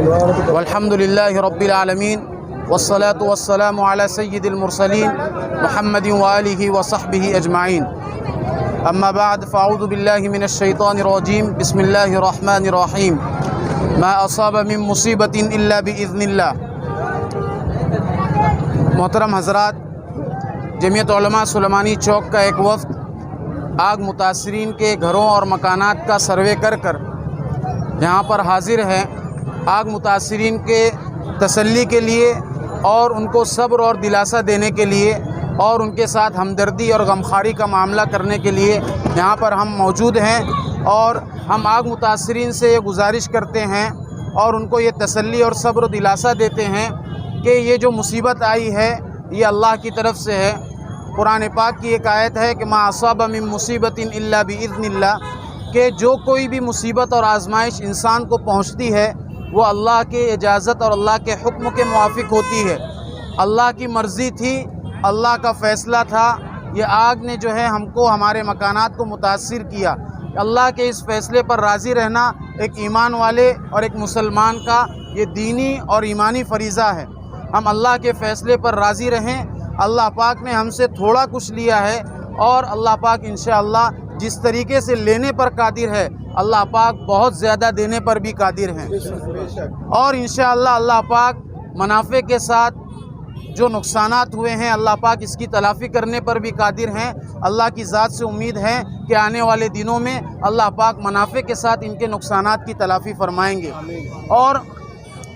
والحمدللہ رب العالمین والصلاة والسلام علی سید المرسلین محمد وآلہ وصحبہ اجمعین اما بعد فاعوذ باللہ من الشیطان الرجیم بسم اللہ الرحمن الرحیم ما اصاب من مصیبت الا باذن اللہ۔ محترم حضرات، جمعیت علماء سلیمانی چوک کا ایک وفد آگ متاثرین کے گھروں اور مکانات کا سروے کر یہاں پر حاضر ہے، آگ متاثرین کے تسلی کے لیے اور ان کو صبر اور دلاسا دینے کے لیے اور ان کے ساتھ ہمدردی اور غمخواری کا معاملہ کرنے کے لیے یہاں پر ہم موجود ہیں، اور ہم آگ متاثرین سے یہ گزارش کرتے ہیں اور ان کو یہ تسلی اور صبر و دلاسا دیتے ہیں کہ یہ جو مصیبت آئی ہے یہ اللہ کی طرف سے ہے۔ قرآن پاک کی ایک آیت ہے کہ ما اصاب من مصیبت الا باذن اللہ، کہ جو کوئی بھی مصیبت اور آزمائش انسان کو پہنچتی ہے وہ اللہ کے اجازت اور اللہ کے حکم کے موافق ہوتی ہے۔ اللہ کی مرضی تھی، اللہ کا فیصلہ تھا، یہ آگ نے جو ہے ہم کو ہمارے مکانات کو متاثر کیا۔ اللہ کے اس فیصلے پر راضی رہنا ایک ایمان والے اور ایک مسلمان کا یہ دینی اور ایمانی فریضہ ہے۔ ہم اللہ کے فیصلے پر راضی رہیں۔ اللہ پاک نے ہم سے تھوڑا کچھ لیا ہے اور اللہ پاک انشاءاللہ جس طریقے سے لینے پر قادر ہے، اللہ پاک بہت زیادہ دینے پر بھی قادر ہیں، اور انشاءاللہ اللہ پاک منافع کے ساتھ جو نقصانات ہوئے ہیں اللہ پاک اس کی تلافی کرنے پر بھی قادر ہیں۔ اللہ کی ذات سے امید ہے کہ آنے والے دنوں میں اللہ پاک منافع کے ساتھ ان کے نقصانات کی تلافی فرمائیں گے۔ اور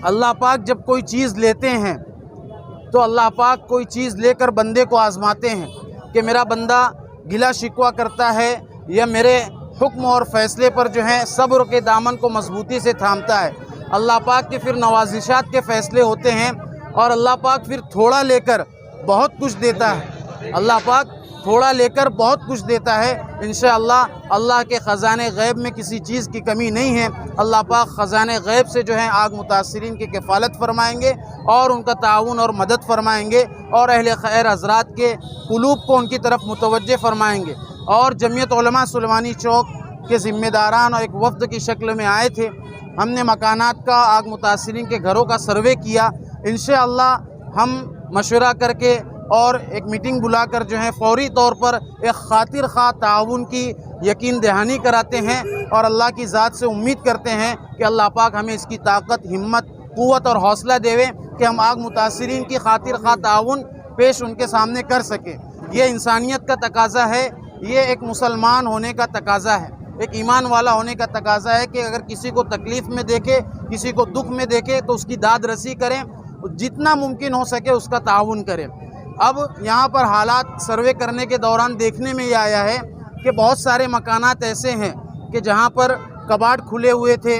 اللہ پاک جب کوئی چیز لیتے ہیں تو اللہ پاک کوئی چیز لے کر بندے کو آزماتے ہیں کہ میرا بندہ گلا شکوہ کرتا ہے یا میرے حکم اور فیصلے پر جو ہے صبر کے دامن کو مضبوطی سے تھامتا ہے۔ اللہ پاک کے پھر نوازشات کے فیصلے ہوتے ہیں اور اللہ پاک پھر تھوڑا لے کر بہت کچھ دیتا ہے۔ اللہ پاک تھوڑا لے کر بہت کچھ دیتا ہے۔ انشاءاللہ اللہ کے خزانے غیب میں کسی چیز کی کمی نہیں ہے۔ اللہ پاک خزانے غیب سے جو ہے آگ متاثرین کی کفالت فرمائیں گے اور ان کا تعاون اور مدد فرمائیں گے، اور اہل خیر حضرات کے قلوب کو ان کی طرف متوجہ فرمائیں گے۔ اور جمعیت علماء سلیمانی چوک کے ذمہ داران اور ایک وفد کی شکل میں آئے تھے۔ ہم نے مکانات کا، آگ متاثرین کے گھروں کا سروے کیا۔ انشاءاللہ ہم مشورہ کر کے اور ایک میٹنگ بلا کر جو ہے فوری طور پر ایک خاطر خواہ تعاون کی یقین دہانی کراتے ہیں، اور اللہ کی ذات سے امید کرتے ہیں کہ اللہ پاک ہمیں اس کی طاقت، ہمت، قوت اور حوصلہ دے کہ ہم آگ متاثرین کی خاطر خواہ تعاون پیش ان کے سامنے کر سکیں۔ یہ انسانیت کا تقاضا ہے، یہ ایک مسلمان ہونے کا تقاضا ہے، ایک ایمان والا ہونے کا تقاضا ہے کہ اگر کسی کو تکلیف میں دیکھے، کسی کو دکھ میں دیکھے تو اس کی داد رسی کریں، جتنا ممکن ہو سکے اس کا تعاون کریں۔ اب یہاں پر حالات سروے کرنے کے دوران دیکھنے میں یہ آیا ہے کہ بہت سارے مکانات ایسے ہیں کہ جہاں پر کباڑ کھلے ہوئے تھے،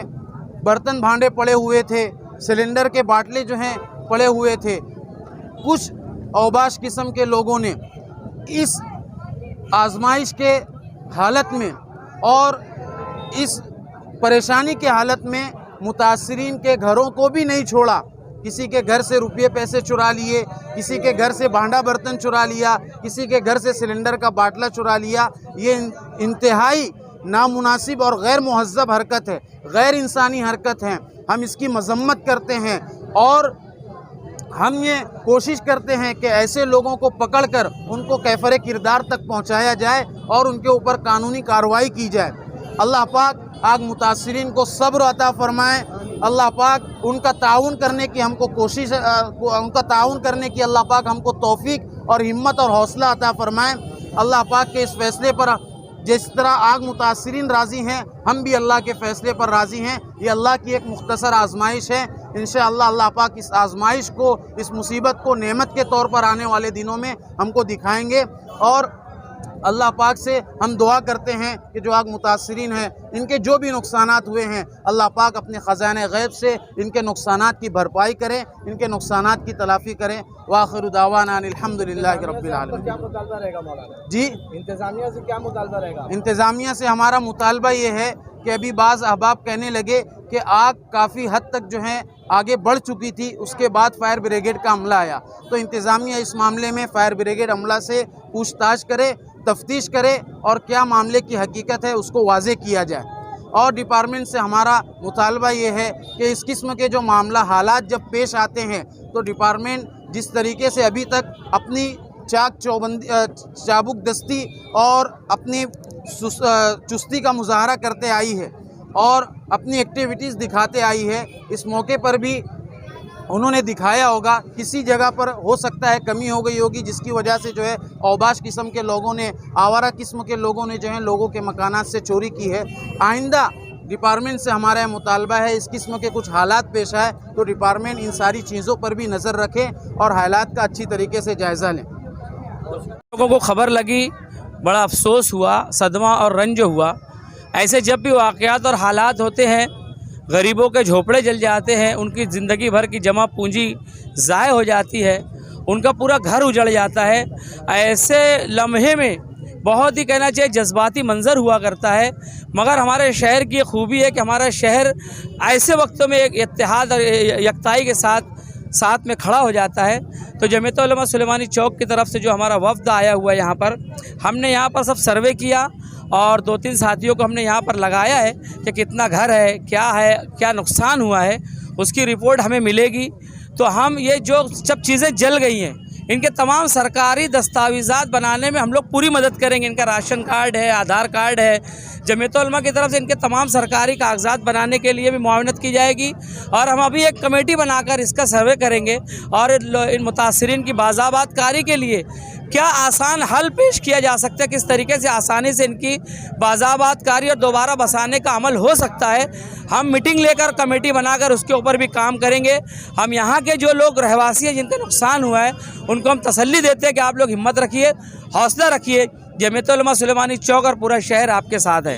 برتن بھانڈے پڑے ہوئے تھے، سلنڈر کے باٹلے جو ہیں پڑے ہوئے تھے۔ کچھ اوباش قسم کے لوگوں نے اس آزمائش کے حالت میں اور اس پریشانی کے حالت میں متاثرین کے گھروں کو بھی نہیں چھوڑا۔ کسی کے گھر سے روپے پیسے چرا لیے، کسی کے گھر سے بھانڈا برتن چرا لیا، کسی کے گھر سے سلنڈر کا باٹلہ چرا لیا۔ یہ انتہائی نامناسب اور غیر مہذب حرکت ہے، غیر انسانی حرکت ہے۔ ہم اس کی مذمت کرتے ہیں اور ہم یہ کوشش کرتے ہیں کہ ایسے لوگوں کو پکڑ کر ان کو کیفر کردار تک پہنچایا جائے اور ان کے اوپر قانونی کارروائی کی جائے۔ اللہ پاک آگ متاثرین کو صبر عطا فرمائے۔ اللہ پاک ان کا تعاون کرنے کی ہم کو کوشش، ان کا تعاون کرنے کی اللہ پاک ہم کو توفیق اور ہمت اور حوصلہ عطا فرمائے۔ اللہ پاک کے اس فیصلے پر جس طرح آگ متاثرین راضی ہیں، ہم بھی اللہ کے فیصلے پر راضی ہیں۔ یہ اللہ کی ایک مختصر آزمائش ہے۔ انشاءاللہ اللہ پاک اس آزمائش کو، اس مصیبت کو نعمت کے طور پر آنے والے دنوں میں ہم کو دکھائیں گے، اور اللہ پاک سے ہم دعا کرتے ہیں کہ جو آگ متاثرین ہیں ان کے جو بھی نقصانات ہوئے ہیں اللہ پاک اپنے خزانہ غیب سے ان کے نقصانات کی بھرپائی کریں، ان کے نقصانات کی تلافی کریں۔ وآخر دعوانا ان الحمدللہ رب العالمین۔ کیا مطالبہ رہے گا مولانا؟ جی، انتظامیہ سے کیا مطالبہ رہے گا؟ انتظامیہ سے ہمارا مطالبہ یہ ہے کہ ابھی بعض احباب کہنے لگے کہ آگ کافی حد تک جو ہے آگے بڑھ چکی تھی، اس کے بعد فائر بریگیڈ کا عملہ آیا، تو انتظامیہ اس معاملے میں فائر بریگیڈ عملہ سے پوچھ تاچھ کرے، تفتیش کرے اور کیا معاملے کی حقیقت ہے اس کو واضح کیا جائے۔ اور ڈپارٹمنٹ سے ہمارا مطالبہ یہ ہے کہ اس قسم کے جو معاملہ حالات جب پیش آتے ہیں تو ڈپارٹمنٹ جس طریقے سے ابھی تک اپنی چابک دستی اور اپنی چستی کا مظاہرہ کرتے آئی ہے اور اپنی ایکٹیویٹیز دکھاتے آئی ہے، اس موقع پر بھی انہوں نے دکھایا ہوگا کسی جگہ پر ہو سکتا ہے کمی ہو گئی ہوگی جس کی وجہ سے جو ہے اوباش قسم کے لوگوں نے، آوارہ قسم کے لوگوں نے جو ہے لوگوں کے مکانات سے چوری کی ہے۔ آئندہ ڈپارٹمنٹ سے ہمارا مطالبہ ہے اس قسم کے کچھ حالات پیش آئے تو ڈپارٹمنٹ ان ساری چیزوں پر بھی نظر رکھے اور حالات کا اچھی طریقے سے جائزہ لیں۔ لوگوں کو خبر لگی، بڑا افسوس ہوا، صدمہ اور رنج ہوا۔ ایسے جب بھی واقعات اور حالات ہوتے ہیں، غریبوں کے جھوپڑے جل جاتے ہیں، ان کی زندگی بھر کی جمع پونجی ضائع ہو جاتی ہے، ان کا پورا گھر اجڑ جاتا ہے، ایسے لمحے میں بہت ہی کہنا چاہیے جذباتی منظر ہوا کرتا ہے۔ مگر ہمارے شہر کی یہ خوبی ہے کہ ہمارا شہر ایسے وقتوں میں ایک اتحاد اور یکتائی کے ساتھ میں کھڑا ہو جاتا ہے۔ تو جمعیت علماء سلیمانی چوک کی طرف سے جو ہمارا وفد آیا ہوا ہے یہاں پر، ہم نے یہاں پر سب سروے کیا اور 2-3 ساتھیوں کو ہم نے یہاں پر لگایا ہے کہ کتنا گھر ہے، کیا نقصان ہوا ہے، اس کی رپورٹ ہمیں ملے گی۔ تو ہم یہ جو سب چیزیں جل گئی ہیں ان کے تمام سرکاری دستاویزات بنانے میں ہم لوگ پوری مدد کریں گے۔ ان کا راشن کارڈ ہے، آدھار کارڈ ہے، جمعیت علماء کی طرف سے ان کے تمام سرکاری کاغذات بنانے کے لیے بھی معاونت کی جائے گی اور ہم ابھی ایک کمیٹی بنا کر اس کا سروے کریں گے اور ان متاثرین کی بازآباد کاری کے لیے کیا آسان حل پیش کیا جا سکتا ہے، کس طریقے سے آسانی سے ان کی بازآباد کاری اور دوبارہ بسانے کا عمل ہو سکتا ہے۔ ہم میٹنگ لے کر کمیٹی بنا کر اس کے اوپر بھی کام کریں گے۔ ہم یہاں کے جو لوگ رہواسی ہیں جن کا نقصان ہوا ہے ان کو ہم تسلی دیتے ہیں کہ آپ لوگ ہمت رکھیے، حوصلہ رکھیے، جمعیت علماء سلیمانی چوک اور پورا شہر آپ کے ساتھ ہے۔